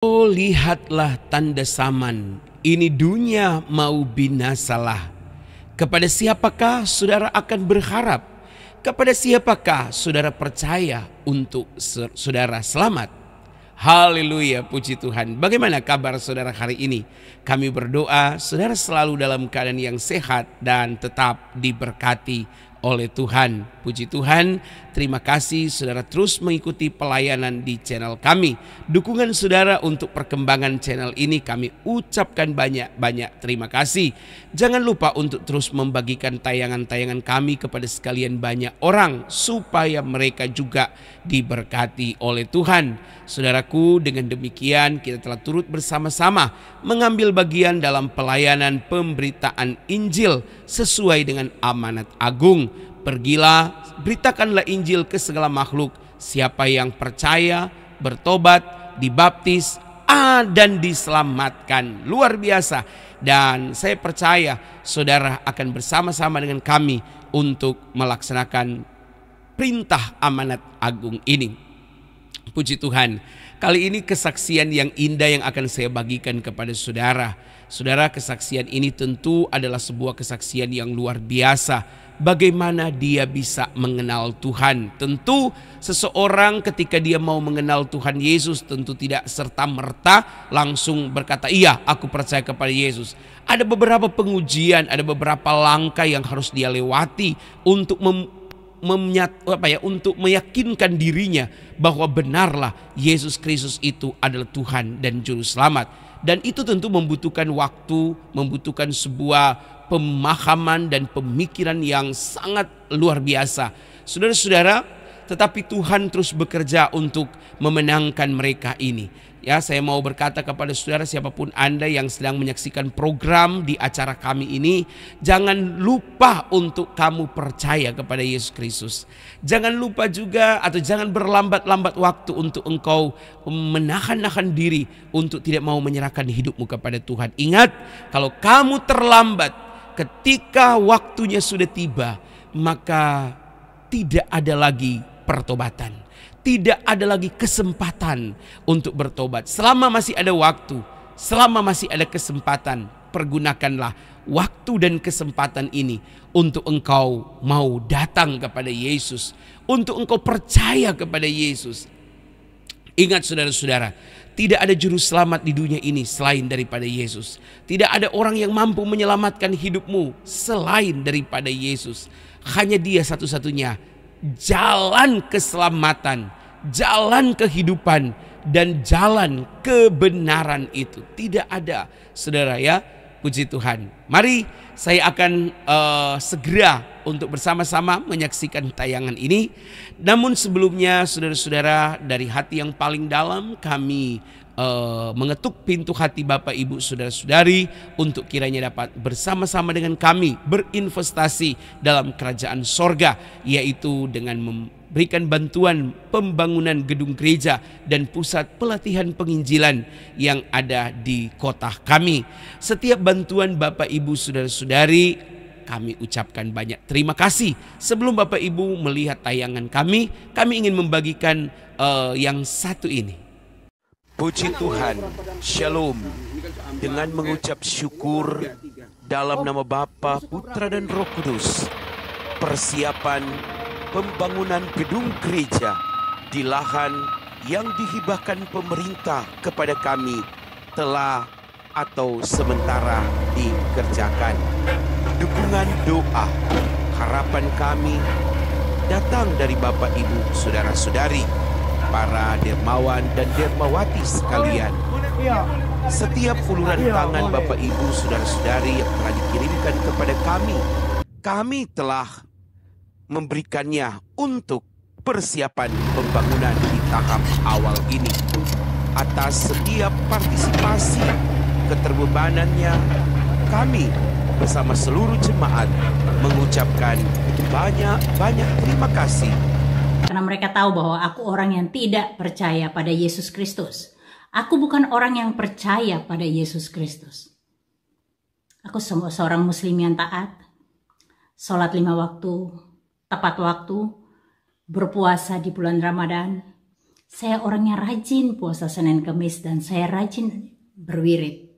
Oh, lihatlah tanda zaman, ini dunia mau binasalah. Kepada siapakah saudara akan berharap? Kepada siapakah saudara percaya untuk saudara selamat? Haleluya, puji Tuhan. Bagaimana kabar saudara hari ini? Kami berdoa saudara selalu dalam keadaan yang sehat dan tetap diberkati oleh Tuhan. Puji Tuhan, terima kasih saudara terus mengikuti pelayanan di channel kami. Dukungan saudara untuk perkembangan channel ini kami ucapkan banyak-banyak terima kasih. Jangan lupa untuk terus membagikan tayangan-tayangan kami kepada sekalian banyak orang supaya mereka juga diberkati oleh Tuhan. Saudaraku, dengan demikian kita telah turut bersama-sama mengambil bagian dalam pelayanan pemberitaan Injil sesuai dengan amanat agung. Pergilah, beritakanlah Injil ke segala makhluk. Siapa yang percaya, bertobat, dibaptis, dan diselamatkan. Luar biasa. Dan saya percaya saudara akan bersama-sama dengan kami untuk melaksanakan perintah amanat agung ini. Puji Tuhan, kali ini kesaksian yang indah yang akan saya bagikan kepada saudara. Saudara, kesaksian ini tentu adalah sebuah kesaksian yang luar biasa. Bagaimana dia bisa mengenal Tuhan. Tentu seseorang ketika dia mau mengenal Tuhan Yesus tentu tidak serta-merta langsung berkata, iya aku percaya kepada Yesus. Ada beberapa pengujian, ada beberapa langkah yang harus dia lewati untuk untuk meyakinkan dirinya bahwa benarlah Yesus Kristus itu adalah Tuhan dan Juru Selamat. Dan itu tentu membutuhkan waktu, membutuhkan sebuah pemahaman dan pemikiran yang sangat luar biasa. Saudara-saudara, tetapi Tuhan terus bekerja untuk memenangkan mereka ini. Ya, saya mau berkata kepada saudara siapapun Anda yang sedang menyaksikan program di acara kami ini, jangan lupa untuk kamu percaya kepada Yesus Kristus. Jangan lupa juga atau jangan berlambat-lambat waktu untuk engkau menahan-nahan diri untuk tidak mau menyerahkan hidupmu kepada Tuhan. Ingat, kalau kamu terlambat ketika waktunya sudah tiba, maka tidak ada lagi pertobatan. Tidak ada lagi kesempatan untuk bertobat. Selama masih ada waktu, selama masih ada kesempatan, pergunakanlah waktu dan kesempatan ini untuk engkau mau datang kepada Yesus, untuk engkau percaya kepada Yesus. Ingat saudara-saudara, tidak ada juru selamat di dunia ini selain daripada Yesus. Tidak ada orang yang mampu menyelamatkan hidupmu selain daripada Yesus. Hanya Dia satu-satunya jalan keselamatan, jalan kehidupan, dan jalan kebenaran itu. Tidak ada, saudara ya. Puji Tuhan. Mari saya akan segera untuk bersama-sama menyaksikan tayangan ini. Namun sebelumnya saudara-saudara, dari hati yang paling dalam kami mengetuk pintu hati Bapak Ibu Saudara-saudari untuk kiranya dapat bersama-sama dengan kami berinvestasi dalam kerajaan sorga, yaitu dengan memberikan bantuan pembangunan gedung gereja dan pusat pelatihan penginjilan yang ada di kota kami. Setiap bantuan Bapak Ibu Saudara-saudari kami ucapkan banyak terima kasih. Sebelum Bapak Ibu melihat tayangan kami ingin membagikan yang satu ini. Puji Tuhan, Shalom. Dengan mengucap syukur dalam nama Bapa, Putra dan Roh Kudus, persiapan pembangunan gedung gereja di lahan yang dihibahkan pemerintah kepada kami telah atau sementara dikerjakan. Dukungan doa, harapan kami datang dari Bapak Ibu Saudara-saudari, para dermawan dan dermawati sekalian. Setiap uluran tangan Bapak Ibu Saudara-saudari yang telah dikirimkan kepada kami telah memberikannya untuk persiapan pembangunan di tahap awal ini. Atas setiap partisipasi keterbebanannya, kami bersama seluruh jemaat mengucapkan banyak terima kasih. Karena mereka tahu bahwa aku orang yang tidak percaya pada Yesus Kristus. Aku bukan orang yang percaya pada Yesus Kristus. Aku seorang muslim yang taat, sholat 5 waktu, tepat waktu, berpuasa di bulan Ramadan, Saya orangnya rajin puasa Senin Kemis dan saya rajin berwirid.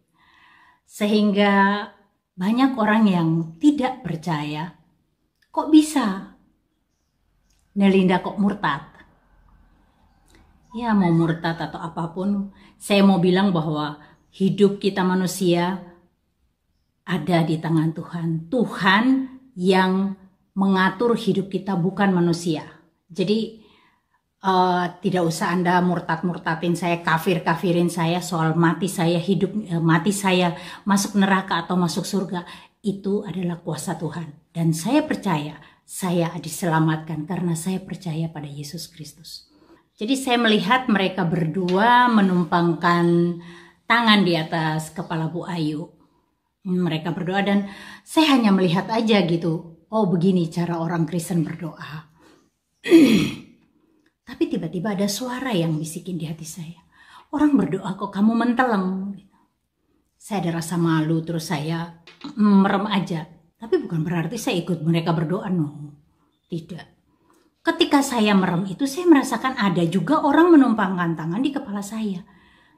Sehingga banyak orang yang tidak percaya, kok bisa Nelinda kok murtad? Ya mau murtad atau apapun, saya mau bilang bahwa hidup kita manusia ada di tangan Tuhan. Tuhan yang mengatur hidup kita, bukan manusia. Jadi tidak usah Anda murtad-murtadin saya, kafir-kafirin saya soal mati saya, hidup mati saya, masuk neraka atau masuk surga. Itu adalah kuasa Tuhan. Dan saya percaya saya diselamatkan karena saya percaya pada Yesus Kristus. Jadi saya melihat mereka berdua menumpangkan tangan di atas kepala Bu Ayu. Mereka berdoa dan saya hanya melihat aja gitu. Oh begini cara orang Kristen berdoa. Tapi tiba-tiba ada suara yang bisikin di hati saya. Orang berdoa kok kamu menteleng. Saya ada rasa malu terus saya merem aja. Tapi bukan berarti saya ikut mereka berdoa, no. Tidak. Ketika saya merem itu saya merasakan ada juga orang menumpangkan tangan di kepala saya.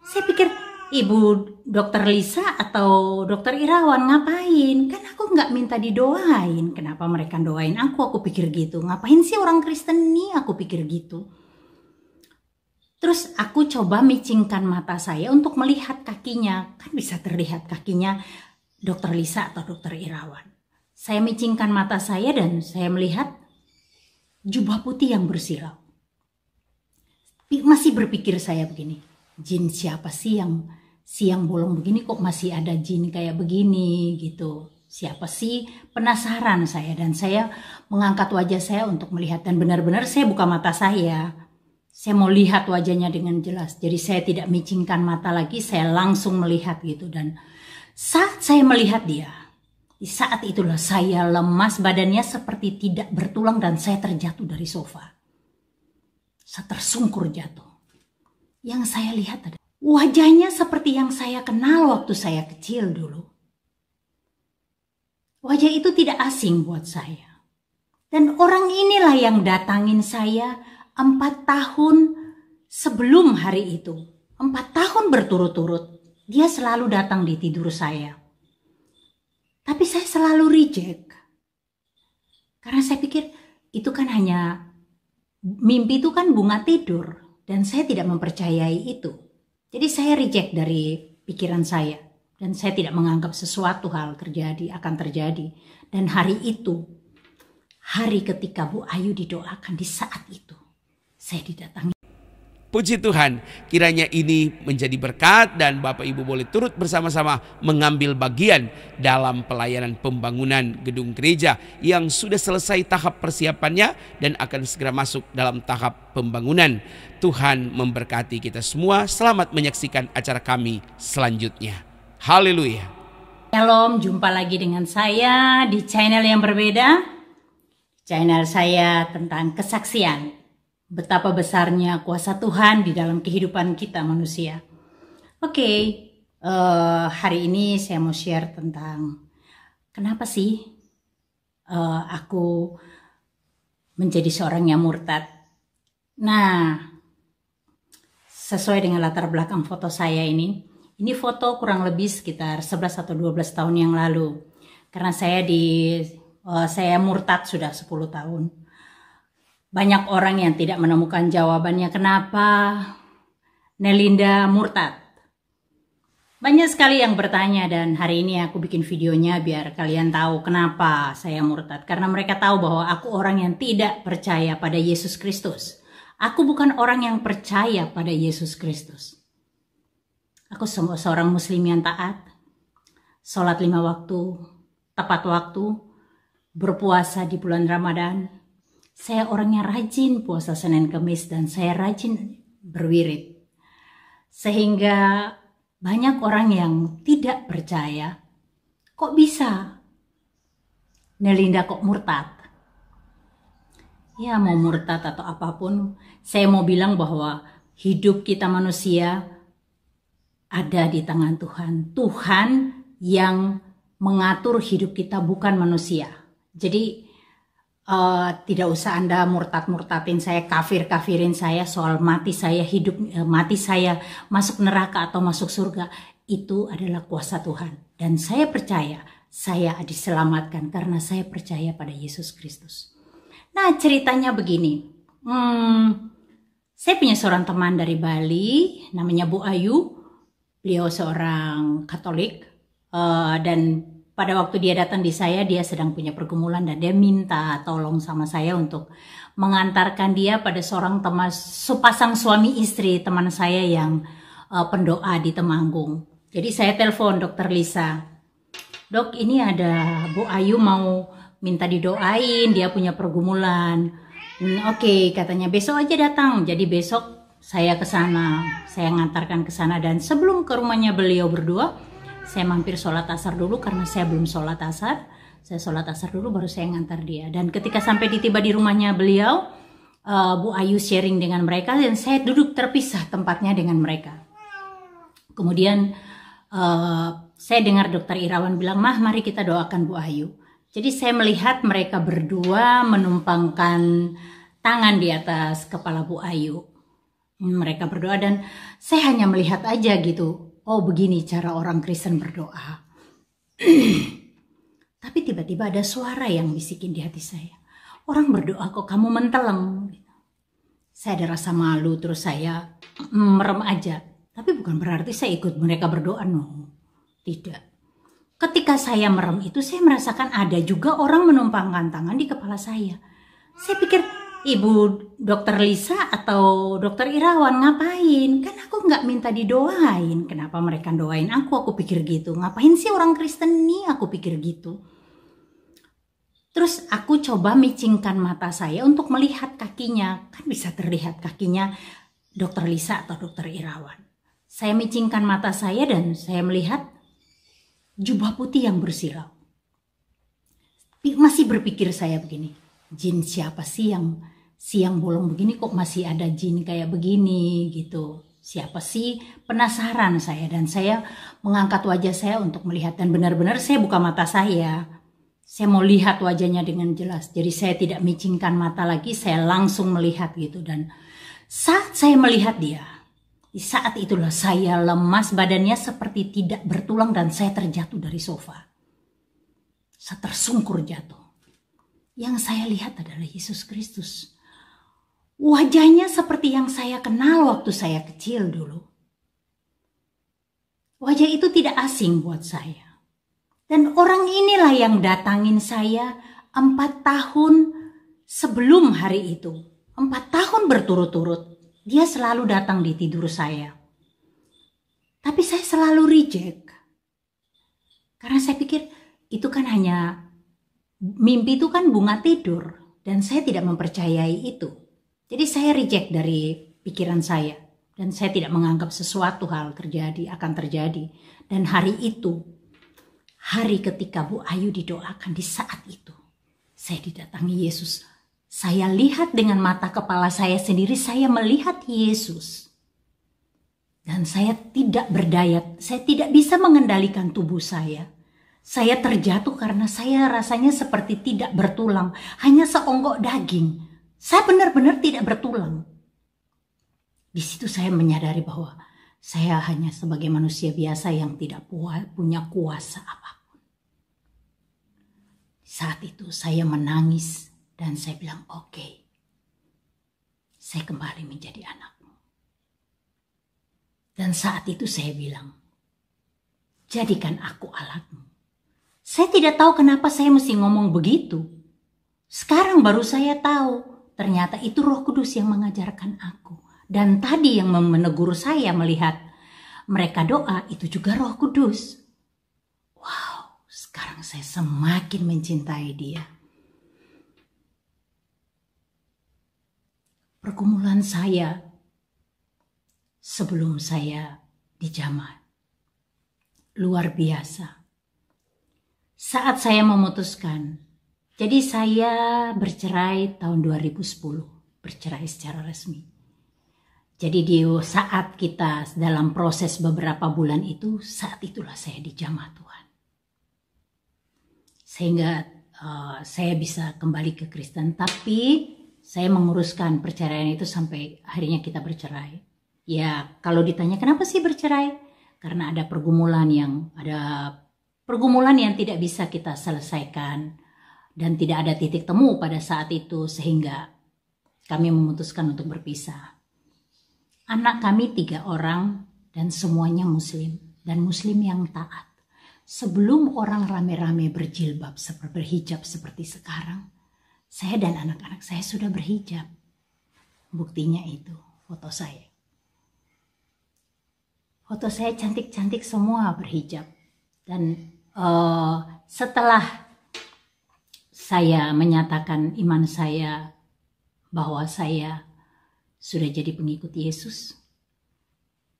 Saya pikir Ibu Dokter Lisa atau Dokter Irawan ngapain? Kan aku nggak minta didoain. Kenapa mereka doain aku? Aku pikir gitu. Ngapain sih orang Kristen nih? Aku pikir gitu. Terus aku coba micingkan mata saya untuk melihat kakinya. Kan bisa terlihat kakinya Dokter Lisa atau Dokter Irawan. Saya micingkan mata saya dan saya melihat jubah putih yang bersilau. Masih berpikir saya begini. Jin siapa sih yang siang bolong begini, kok masih ada jin kayak begini gitu. Siapa sih? Penasaran saya dan saya mengangkat wajah saya untuk melihat dan benar-benar saya buka mata saya. Saya mau lihat wajahnya dengan jelas. Jadi saya tidak micingkan mata lagi, saya langsung melihat gitu. Dan saat saya melihat dia, di saat itulah saya lemas, badannya seperti tidak bertulang dan saya terjatuh dari sofa. Saya tersungkur jatuh. Yang saya lihat ada wajahnya seperti yang saya kenal waktu saya kecil dulu. Wajah itu tidak asing buat saya. Dan orang inilah yang datangin saya 4 tahun sebelum hari itu. 4 tahun berturut-turut. Dia selalu datang di tidur saya. Tapi saya selalu reject. Karena saya pikir itu kan hanya mimpi, itu kan bunga tidur. Dan saya tidak mempercayai itu. Jadi saya reject dari pikiran saya. Dan saya tidak menganggap sesuatu hal akan terjadi. Dan hari itu, hari ketika Bu Ayu didoakan, di saat itu, saya didatangi. Puji Tuhan, kiranya ini menjadi berkat dan Bapak Ibu boleh turut bersama-sama mengambil bagian dalam pelayanan pembangunan gedung gereja yang sudah selesai tahap persiapannya dan akan segera masuk dalam tahap pembangunan. Tuhan memberkati kita semua. Selamat menyaksikan acara kami selanjutnya. Haleluya. Shalom, jumpa lagi dengan saya di channel yang berbeda. Channel saya tentang kesaksian. Betapa besarnya kuasa Tuhan di dalam kehidupan kita manusia. Oke, hari ini saya mau share tentang kenapa sih aku menjadi seorang yang murtad. Nah, sesuai dengan latar belakang foto saya ini foto kurang lebih sekitar 11 atau 12 tahun yang lalu. Karena saya murtad sudah 10 tahun. Banyak orang yang tidak menemukan jawabannya kenapa Nelinda murtad. Banyak sekali yang bertanya dan hari ini aku bikin videonya biar kalian tahu kenapa saya murtad. Karena mereka tahu bahwa aku orang yang tidak percaya pada Yesus Kristus. Aku bukan orang yang percaya pada Yesus Kristus. Aku seorang muslim yang taat, sholat 5 waktu, tepat waktu, berpuasa di bulan Ramadan. Saya orangnya rajin puasa Senin Kemis dan saya rajin berwirid. Sehingga banyak orang yang tidak percaya, kok bisa Nelinda kok murtad? Ya mau murtad atau apapun, saya mau bilang bahwa hidup kita manusia ada di tangan Tuhan. Tuhan yang mengatur hidup kita, bukan manusia. Jadi Tidak usah Anda murtad-murtadin saya, kafir-kafirin saya soal mati saya hidup, mati saya masuk neraka atau masuk surga. Itu adalah kuasa Tuhan. Dan saya percaya saya diselamatkan karena saya percaya pada Yesus Kristus. Nah, ceritanya begini. Saya punya seorang teman dari Bali, namanya Bu Ayu. Beliau seorang Katolik. Dan pada waktu dia datang di saya, dia sedang punya pergumulan dan dia minta tolong sama saya untuk mengantarkan dia pada seorang teman, sepasang suami istri teman saya yang pendoa di Temanggung. Jadi saya telepon Dokter Lisa. Dok, ini ada Bu Ayu mau minta didoain, dia punya pergumulan. Oke, katanya besok aja datang. Jadi besok saya ke sana, saya ngantarkan ke sana dan sebelum ke rumahnya beliau berdua, saya mampir sholat asar dulu karena saya belum sholat asar. Saya sholat asar dulu baru saya ngantar dia. Dan ketika sampai tiba di rumahnya beliau, Bu Ayu sharing dengan mereka dan saya duduk terpisah tempatnya dengan mereka. Kemudian saya dengar Dokter Irawan bilang, "Mah, mari kita doakan Bu Ayu." Jadi saya melihat mereka berdua menumpangkan tangan di atas kepala Bu Ayu. Mereka berdoa dan saya hanya melihat aja gitu. Oh, begini cara orang Kristen berdoa. Tapi tiba-tiba ada suara yang bisikin di hati saya. Orang berdoa kok kamu menteleng. Saya ada rasa malu terus saya merem aja. Tapi bukan berarti saya ikut mereka berdoa, no. Tidak. Ketika saya merem itu saya merasakan ada juga orang menumpangkan tangan di kepala saya. Saya pikir, Ibu Dokter Lisa atau Dokter Irawan ngapain? Kan aku nggak minta didoain. Kenapa mereka doain aku? Aku pikir gitu. Ngapain sih orang Kristen nih? Aku pikir gitu. Terus aku coba micingkan mata saya untuk melihat kakinya. Kan bisa terlihat kakinya Dokter Lisa atau Dokter Irawan. Saya micingkan mata saya dan saya melihat jubah putih yang bersilau. Masih berpikir saya begini. Jin siapa sih yang siang bolong begini kok masih ada jin kayak begini gitu. Siapa sih? Penasaran saya dan saya mengangkat wajah saya untuk melihat dan benar-benar saya buka mata saya. Saya mau lihat wajahnya dengan jelas. Jadi saya tidak micingkan mata lagi, saya langsung melihat gitu dan saat saya melihat dia, di saat itulah saya lemas, badannya seperti tidak bertulang dan saya terjatuh dari sofa. Saya tersungkur jatuh. Yang saya lihat adalah Yesus Kristus. Wajahnya seperti yang saya kenal waktu saya kecil dulu. Wajah itu tidak asing buat saya. Dan orang inilah yang datangin saya 4 tahun sebelum hari itu. 4 tahun berturut-turut. Dia selalu datang di tidur saya. Tapi saya selalu reject. Karena saya pikir itu kan hanya mimpi, itu kan bunga tidur. Dan saya tidak mempercayai itu. Jadi saya reject dari pikiran saya. Dan saya tidak menganggap sesuatu hal akan terjadi. Dan hari itu, hari ketika Bu Ayu didoakan, di saat itu, saya didatangi Yesus. Saya lihat dengan mata kepala saya sendiri, saya melihat Yesus. Dan saya tidak berdaya, saya tidak bisa mengendalikan tubuh saya. Saya terjatuh karena saya rasanya seperti tidak bertulang, hanya seonggok daging. Saya benar-benar tidak bertulang. Di situ saya menyadari bahwa saya hanya sebagai manusia biasa yang tidak punya kuasa apapun. Saat itu saya menangis dan saya bilang, oke, saya kembali menjadi anakmu. Dan saat itu saya bilang, jadikan aku alatmu. Saya tidak tahu kenapa saya mesti ngomong begitu. Sekarang baru saya tahu. Ternyata itu Roh Kudus yang mengajarkan aku. Dan tadi yang menegur saya melihat mereka doa itu juga Roh Kudus. Wow, sekarang saya semakin mencintai dia. Pergumulan saya sebelum saya dijamah luar biasa. Saat saya memutuskan, jadi saya bercerai tahun 2010, bercerai secara resmi. Jadi di saat kita dalam proses beberapa bulan itu, saat itulah saya dijamah Tuhan. Sehingga saya bisa kembali ke Kristen. Tapi saya menguruskan perceraian itu sampai akhirnya kita bercerai. Ya, kalau ditanya kenapa sih bercerai? Karena ada pergumulan yang tidak bisa kita selesaikan dan tidak ada titik temu pada saat itu, sehingga kami memutuskan untuk berpisah. Anak kami 3 orang dan semuanya muslim, dan muslim yang taat. Sebelum orang rame-rame berjilbab, berhijab seperti sekarang, saya dan anak-anak saya sudah berhijab. Buktinya itu foto saya. Foto saya cantik-cantik semua berhijab. Dan setelah saya menyatakan iman saya bahwa saya sudah jadi pengikut Yesus,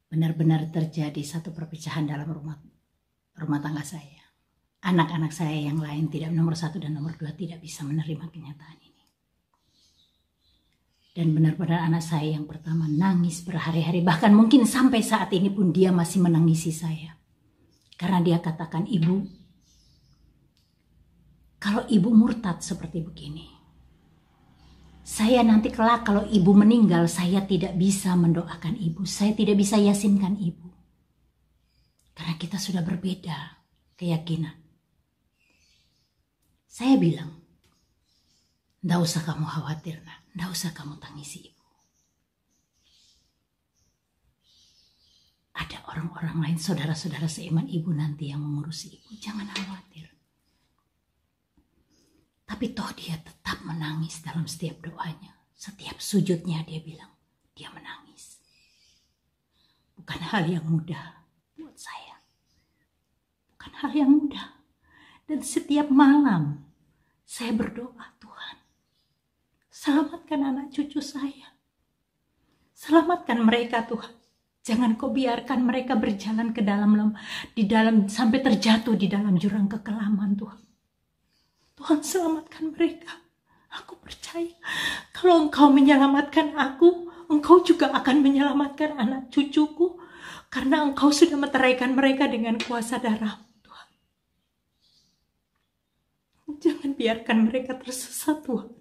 benar-benar terjadi satu perpecahan dalam rumah tangga saya. Anak-anak saya yang lain, tidak nomor 1 dan nomor 2, tidak bisa menerima kenyataan ini. Dan benar-benar anak saya yang pertama nangis berhari-hari, bahkan mungkin sampai saat ini pun dia masih menangisi saya. Karena dia katakan, "Ibu, kalau ibu murtad seperti begini, saya nanti kelak kalau ibu meninggal, saya tidak bisa mendoakan ibu, saya tidak bisa yasinkan ibu. Karena kita sudah berbeda keyakinan." Saya bilang, "Nggak usah kamu khawatir, nak. Nggak usah kamu tangisi ibu. Ada orang-orang lain, saudara-saudara seiman ibu nanti yang mengurusi ibu. Jangan khawatir." Tapi toh dia tetap menangis dalam setiap doanya. Setiap sujudnya dia bilang, dia menangis. Bukan hal yang mudah buat saya. Bukan hal yang mudah. Dan setiap malam saya berdoa, "Tuhan, selamatkan anak cucu saya. Selamatkan mereka, Tuhan. Jangan kau biarkan mereka berjalan ke dalam sampai terjatuh di dalam jurang kekelaman, Tuhan. Tuhan, selamatkan mereka. Aku percaya kalau Engkau menyelamatkan aku, Engkau juga akan menyelamatkan anak cucuku, karena Engkau sudah meteraikan mereka dengan kuasa darah. Tuhan, jangan biarkan mereka tersesat, Tuhan."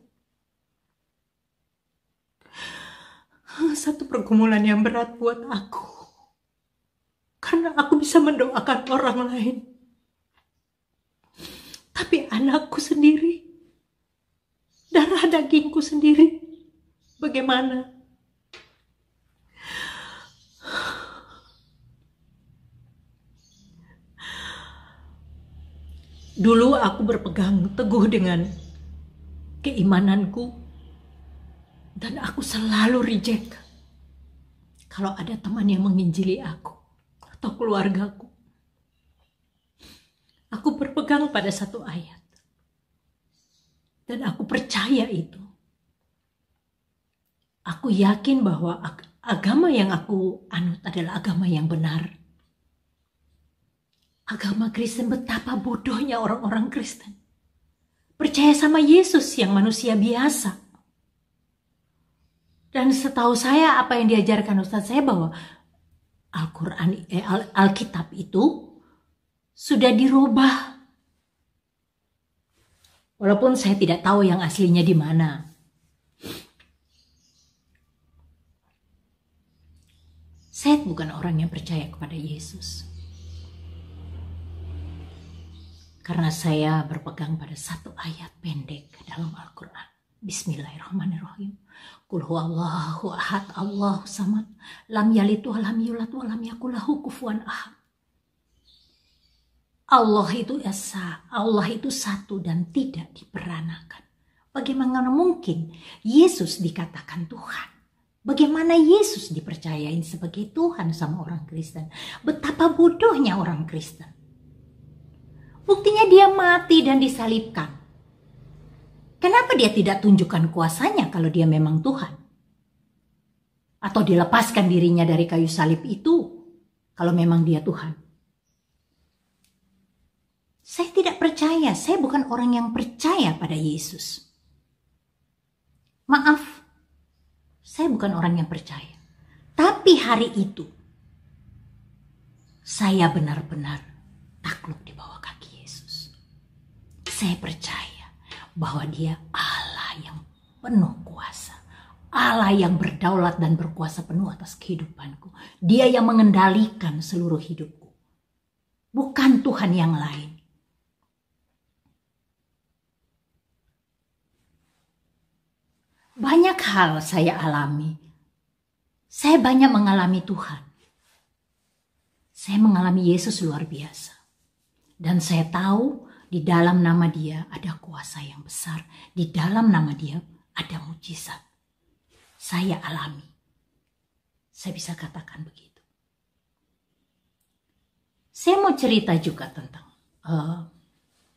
Satu pergumulan yang berat buat aku, karena aku bisa mendoakan orang lain, tapi anakku sendiri, darah dagingku sendiri, bagaimana? Dulu aku berpegang teguh dengan keimananku, dan aku selalu reject kalau ada teman yang menginjili aku atau keluargaku. Aku berpegang pada satu ayat, dan aku percaya itu. Aku yakin bahwa agama yang aku anut adalah agama yang benar. Agama Kristen, betapa bodohnya orang-orang Kristen. Percaya sama Yesus yang manusia biasa. Dan setahu saya apa yang diajarkan Ustadz saya, bahwa Alkitab itu sudah dirubah. Walaupun saya tidak tahu yang aslinya di mana. Saya bukan orang yang percaya kepada Yesus, karena saya berpegang pada satu ayat pendek dalam Al-Quran. Bismillahirrahmanirrahim. Qul huwallahu ahad, Allahu samad, lam yalid wa lam yulad wa lam yakul lahu kufuwan ahad. Allah itu esa, Allah itu satu dan tidak diperanakan. Bagaimana mungkin Yesus dikatakan Tuhan? Bagaimana Yesus dipercayain sebagai Tuhan sama orang Kristen? Betapa bodohnya orang Kristen. Buktinya dia mati dan disalibkan. Kenapa dia tidak tunjukkan kuasanya kalau dia memang Tuhan? Atau dilepaskan dirinya dari kayu salib itu kalau memang dia Tuhan? Saya tidak percaya, saya bukan orang yang percaya pada Yesus. Maaf, saya bukan orang yang percaya. Tapi hari itu, saya benar-benar takluk di bawah kaki Yesus. Saya percaya bahwa dia Allah yang penuh kuasa. Allah yang berdaulat dan berkuasa penuh atas kehidupanku. Dia yang mengendalikan seluruh hidupku. Bukan Tuhan yang lain. Banyak hal saya alami. Saya banyak mengalami Tuhan. Saya mengalami Yesus luar biasa. Dan saya tahu di dalam nama Dia ada kuasa yang besar. Di dalam nama Dia ada mujizat. Saya alami. Saya bisa katakan begitu. Saya mau cerita juga tentang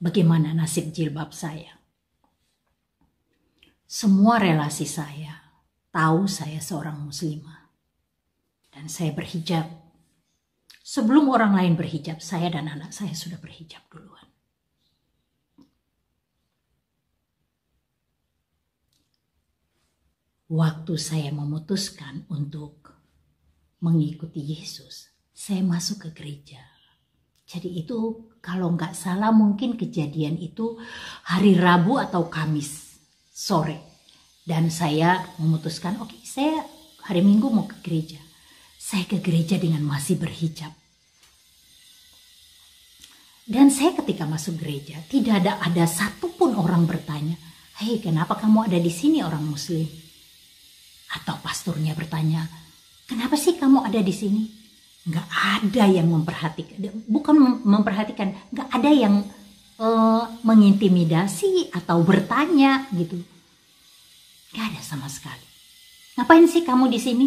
bagaimana nasib jilbab saya. Semua relasi saya tahu saya seorang muslimah. Dan saya berhijab. Sebelum orang lain berhijab, saya dan anak saya sudah berhijab duluan. Waktu saya memutuskan untuk mengikuti Yesus, saya masuk ke gereja. Jadi itu kalau nggak salah mungkin kejadian itu hari Rabu atau Kamis sore. Dan saya memutuskan, oke, saya hari Minggu mau ke gereja. Saya ke gereja dengan masih berhijab. Dan saya ketika masuk gereja, tidak ada satupun orang bertanya, hei, kenapa kamu ada di sini orang muslim? Atau pastornya bertanya, kenapa sih kamu ada di sini? Nggak ada yang memperhatikan, bukan memperhatikan, nggak ada yang mengintimidasi atau bertanya gitu. Nggak ada sama sekali. Ngapain sih kamu di sini?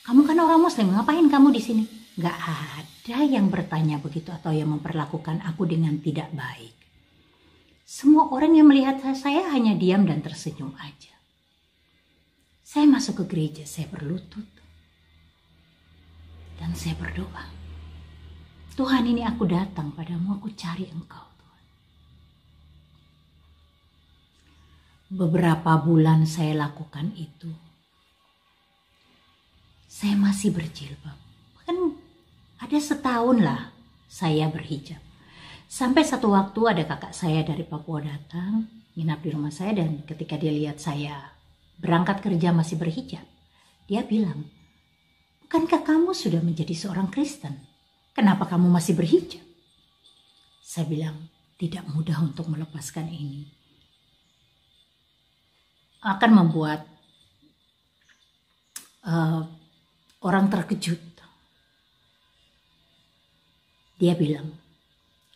Kamu kan orang muslim, ngapain kamu di sini? Nggak ada yang bertanya begitu atau yang memperlakukan aku dengan tidak baik. Semua orang yang melihat saya hanya diam dan tersenyum aja. Saya masuk ke gereja, saya berlutut. Dan saya berdoa. Tuhan, ini aku datang padamu, aku cari Engkau Tuhan. Beberapa bulan saya lakukan itu. Saya masih berjilbab. Kan ada setahun lah saya berhijab. Sampai satu waktu ada kakak saya dari Papua datang, nginap di rumah saya, dan ketika dia lihat saya berangkat kerja masih berhijab, dia bilang, bukankah kamu sudah menjadi seorang Kristen? Kenapa kamu masih berhijab? Saya bilang, tidak mudah untuk melepaskan ini. Akan membuat orang terkejut. Dia bilang,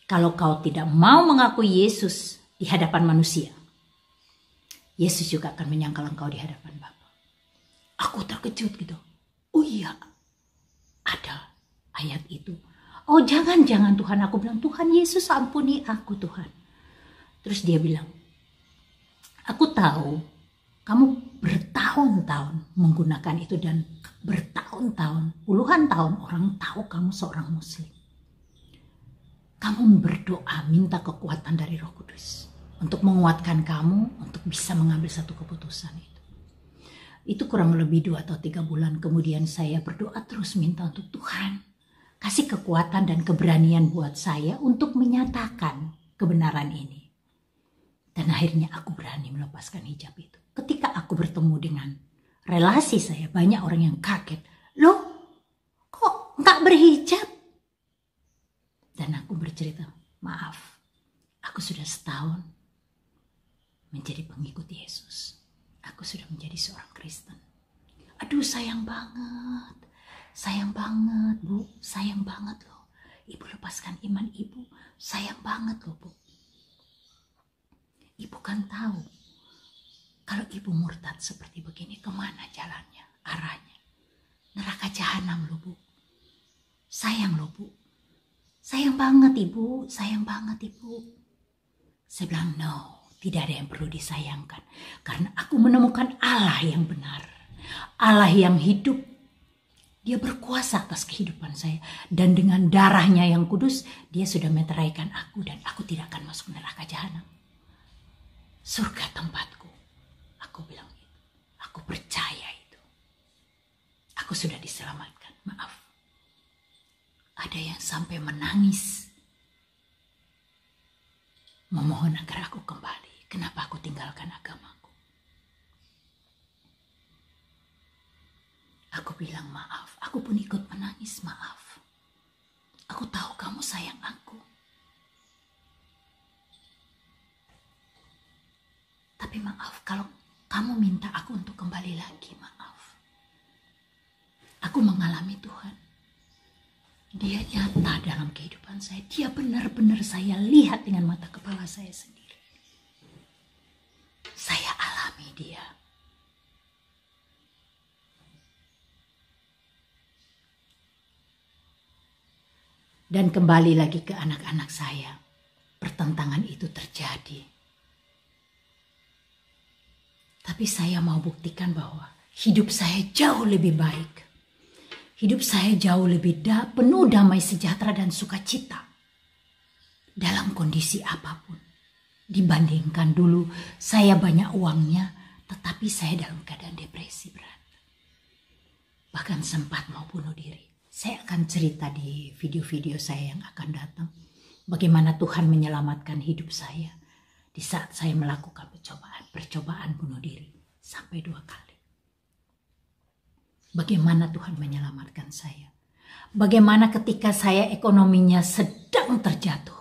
kalau kau tidak mau mengakui Yesus di hadapan manusia, Yesus juga akan menyangkal engkau di hadapan Bapa. Aku terkejut gitu. Oh iya, ada ayat itu. Oh jangan Tuhan. Aku bilang, Tuhan Yesus ampuni aku Tuhan. Terus dia bilang, aku tahu kamu bertahun-tahun menggunakan itu dan bertahun-tahun, puluhan tahun orang tahu kamu seorang muslim. Kamu berdoa minta kekuatan dari Roh Kudus untuk menguatkan kamu untuk bisa mengambil satu keputusan itu. Itu kurang lebih 2 atau 3 bulan kemudian saya berdoa terus minta untuk Tuhan kasih kekuatan dan keberanian buat saya untuk menyatakan kebenaran ini. Dan akhirnya aku berani melepaskan hijab itu. Ketika aku bertemu dengan relasi saya, banyak orang yang kaget. Loh, kok nggak berhijab? Dan aku bercerita, maaf, aku sudah setahun menjadi pengikut Yesus. Aku sudah menjadi seorang Kristen. Aduh, sayang banget Bu, sayang banget loh. Ibu lepaskan iman ibu, sayang banget loh Bu. Ibu kan tahu, kalau ibu murtad seperti begini, kemana jalannya, arahnya? Neraka jahanam loh Bu. Sayang loh Bu. Sayang banget ibu, sayang banget ibu. Saya bilang, no, tidak ada yang perlu disayangkan. Karena aku menemukan Allah yang benar. Allah yang hidup. Dia berkuasa atas kehidupan saya. Dan dengan darahnya yang kudus, dia sudah meteraikan aku. Dan aku tidak akan masuk neraka jahanam. Surga tempatku. Aku bilang itu. Aku percaya itu. Aku sudah diselamatkan. Maaf. Ada yang sampai menangis. Memohon agar aku kembali. Kenapa aku tinggalkan agamaku? Aku bilang maaf, aku pun ikut menangis maaf. Aku tahu kamu sayang aku. Tapi maaf kalau kamu minta aku untuk kembali lagi, maaf. Aku mengalami Tuhan. Dia nyata dalam kehidupan saya. Dia benar-benar saya lihat dengan mata kepala saya sendiri. Saya alami dia. Dan kembali lagi ke anak-anak saya. Pertentangan itu terjadi. Tapi saya mau buktikan bahwa hidup saya jauh lebih baik. Hidup saya jauh lebih penuh damai sejahtera dan sukacita. Dalam kondisi apapun. Dibandingkan dulu saya banyak uangnya, tetapi saya dalam keadaan depresi berat. Bahkan sempat mau bunuh diri. Saya akan cerita di video-video saya yang akan datang. Bagaimana Tuhan menyelamatkan hidup saya di saat saya melakukan percobaan bunuh diri sampai 2 kali. Bagaimana Tuhan menyelamatkan saya. Bagaimana ketika saya ekonominya sedang terjatuh.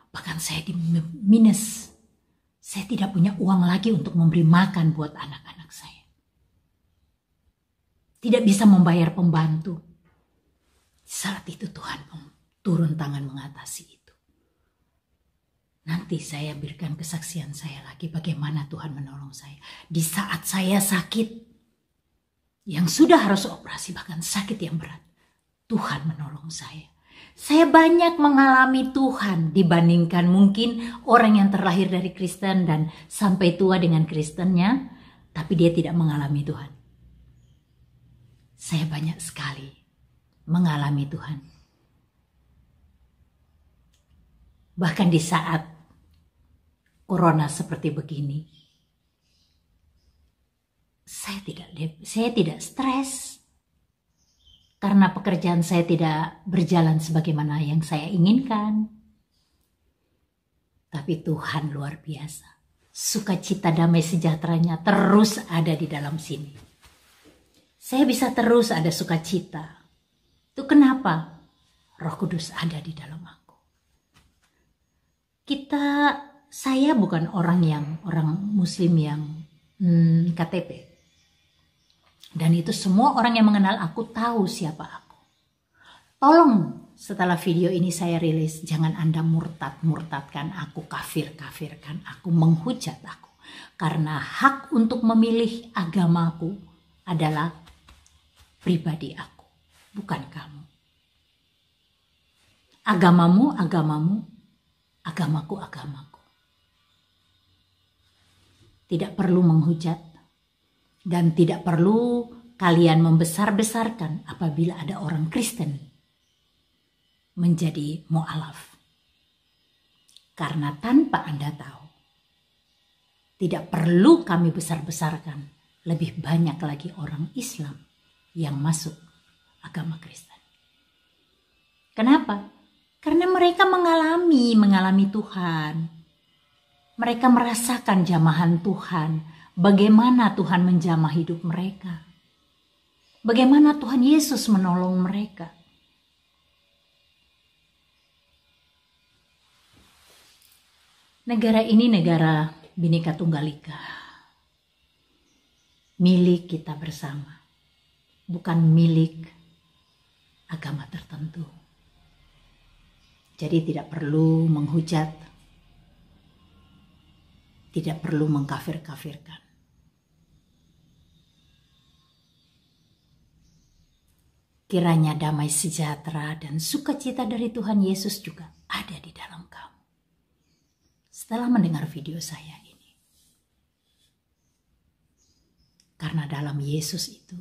Bahkan saya di minus. Saya tidak punya uang lagi untuk memberi makan buat anak-anak saya. Tidak bisa membayar pembantu. Saat itu Tuhan turun tangan mengatasi itu. Nanti saya berikan kesaksian saya lagi bagaimana Tuhan menolong saya. Di saat saya sakit, yang sudah harus operasi bahkan sakit yang berat. Tuhan menolong saya. Saya banyak mengalami Tuhan dibandingkan mungkin orang yang terlahir dari Kristen dan sampai tua dengan Kristennya, tapi dia tidak mengalami Tuhan. Saya banyak sekali mengalami Tuhan. Bahkan di saat corona seperti begini, saya tidak stres. Karena pekerjaan saya tidak berjalan sebagaimana yang saya inginkan. Tapi Tuhan luar biasa. Sukacita damai sejahteranya terus ada di dalam sini. Saya bisa terus ada sukacita. Itu kenapa? Roh Kudus ada di dalam aku. Saya bukan orang Muslim yang KTP. Dan itu semua orang yang mengenal aku tahu siapa aku. Tolong setelah video ini saya rilis, jangan Anda murtadkan aku, kafirkan aku, menghujat aku. Karena hak untuk memilih agamaku adalah pribadi aku, bukan kamu. Agamamu, agamaku. Tidak perlu menghujat. Dan tidak perlu kalian membesar-besarkan apabila ada orang Kristen menjadi mu'alaf. Karena tanpa Anda tahu, tidak perlu kami besar-besarkan lebih banyak lagi orang Islam yang masuk agama Kristen. Kenapa? Karena mereka mengalami Tuhan. Mereka merasakan jamahan Tuhan. Bagaimana Tuhan menjamah hidup mereka. Bagaimana Tuhan Yesus menolong mereka. Negara ini negara Bhinneka Tunggal Ika. Milik kita bersama. Bukan milik agama tertentu. Jadi tidak perlu menghujat. Tidak perlu mengkafir-kafirkan. Kiranya damai sejahtera dan sukacita dari Tuhan Yesus juga ada di dalam kamu. Setelah mendengar video saya ini. Karena dalam Yesus itu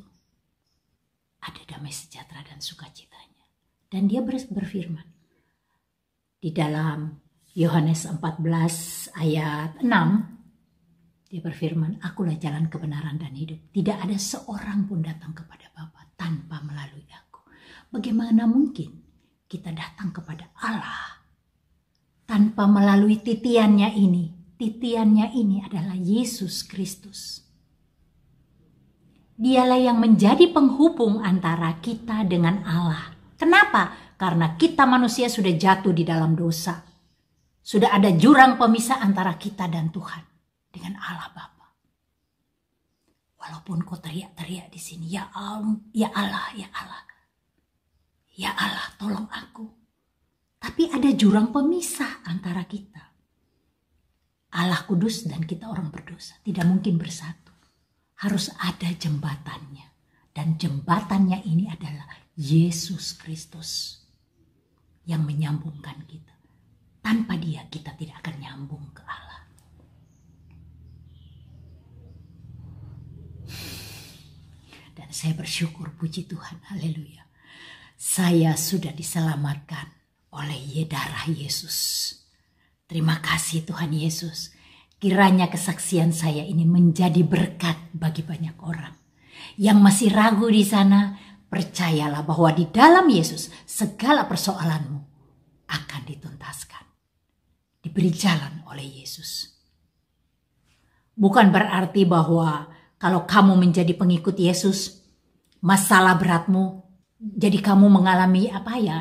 ada damai sejahtera dan sukacitanya. Dan dia berfirman. Di dalam Yohanes 14 ayat 6. Dia berfirman, akulah jalan kebenaran dan hidup. Tidak ada seorang pun datang kepada Bapa tanpa melalui aku. Bagaimana mungkin kita datang kepada Allah tanpa melalui titiannya ini, titiannya ini adalah Yesus Kristus. Dialah yang menjadi penghubung antara kita dengan Allah. Kenapa? Karena kita manusia sudah jatuh di dalam dosa. Sudah ada jurang pemisah antara kita dan Tuhan, dengan Allah Bapa. Walaupun kau teriak-teriak di sini, ya Allah, ya Allah, ya Allah. Ya Allah, tolong aku. Tapi ada jurang pemisah antara kita. Allah kudus dan kita orang berdosa. Tidak mungkin bersatu. Harus ada jembatannya. Dan jembatannya ini adalah Yesus Kristus. Yang menyambungkan kita. Tanpa dia kita tidak akan nyambung ke Allah. Dan saya bersyukur, puji Tuhan, haleluya. Saya sudah diselamatkan oleh darah Yesus. Terima kasih Tuhan Yesus. Kiranya kesaksian saya ini menjadi berkat bagi banyak orang. Yang masih ragu di sana, percayalah bahwa di dalam Yesus segala persoalanmu akan dituntaskan. Diberi jalan oleh Yesus. Bukan berarti bahwa kalau kamu menjadi pengikut Yesus, masalah beratmu, jadi kamu mengalami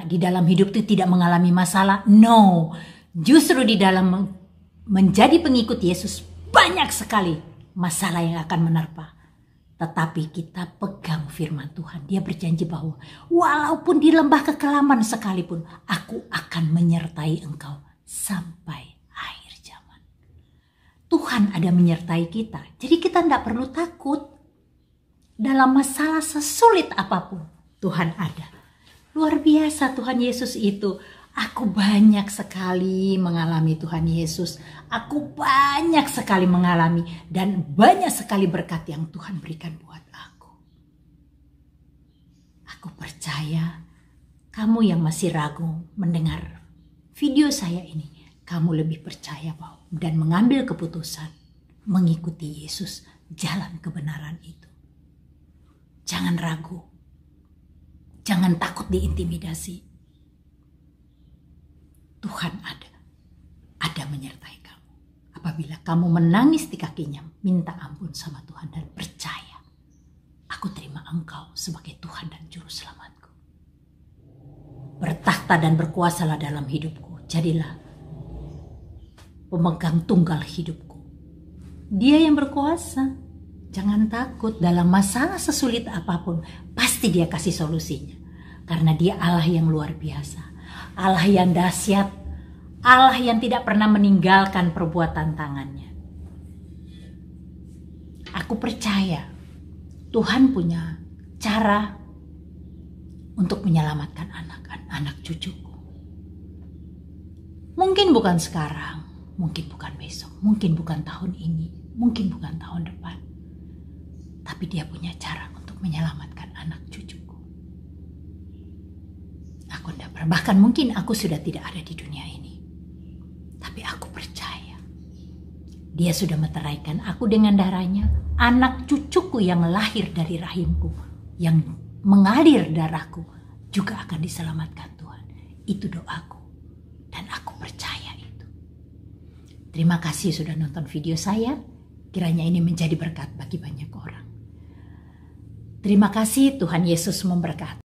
di dalam hidup itu tidak mengalami masalah. No, justru di dalam menjadi pengikut Yesus banyak sekali masalah yang akan menerpa. Tetapi kita pegang firman Tuhan. Dia berjanji bahwa walaupun di lembah kekelaman sekalipun, aku akan menyertai engkau sampai akhir zaman. Tuhan ada menyertai kita. Jadi kita tidak perlu takut. Dalam masalah sesulit apapun, Tuhan ada. Luar biasa Tuhan Yesus itu. Aku banyak sekali mengalami Tuhan Yesus. Aku banyak sekali mengalami dan banyak sekali berkat yang Tuhan berikan buat aku. Aku percaya kamu yang masih ragu mendengar video saya ini, kamu lebih percaya bahwa dan mengambil keputusan mengikuti Yesus, jalan kebenaran itu. Jangan ragu. Jangan takut diintimidasi. Tuhan ada menyertai kamu. Apabila kamu menangis di kakinya, minta ampun sama Tuhan dan percaya, aku terima engkau sebagai Tuhan dan Juru Selamatku. Bertakhta dan berkuasalah dalam hidupku. Jadilah pemegang tunggal hidupku. Dia yang berkuasa. Jangan takut dalam masalah sesulit apapun. Pasti dia kasih solusinya. Karena dia Allah yang luar biasa. Allah yang dahsyat, Allah yang tidak pernah meninggalkan perbuatan tangannya. Aku percaya Tuhan punya cara untuk menyelamatkan anak cucuku. Mungkin bukan sekarang, mungkin bukan besok, mungkin bukan tahun ini, mungkin bukan tahun depan. Tapi dia punya cara untuk menyelamatkan anak cucuku. Aku tidak pernah, bahkan mungkin aku sudah tidak ada di dunia ini. Tapi aku percaya. Dia sudah meteraikan aku dengan darahnya. Anak cucuku yang lahir dari rahimku, yang mengalir darahku, juga akan diselamatkan Tuhan. Itu doaku. Dan aku percaya itu. Terima kasih sudah nonton video saya. Kiranya ini menjadi berkat bagi banyak orang. Terima kasih, Tuhan Yesus memberkati.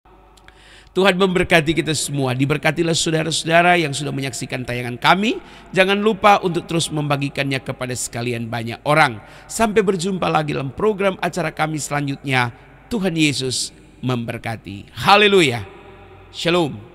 Tuhan memberkati kita semua. Diberkatilah saudara-saudara yang sudah menyaksikan tayangan kami. Jangan lupa untuk terus membagikannya kepada sekalian banyak orang. Sampai berjumpa lagi dalam program acara kami selanjutnya. Tuhan Yesus memberkati. Haleluya. Shalom.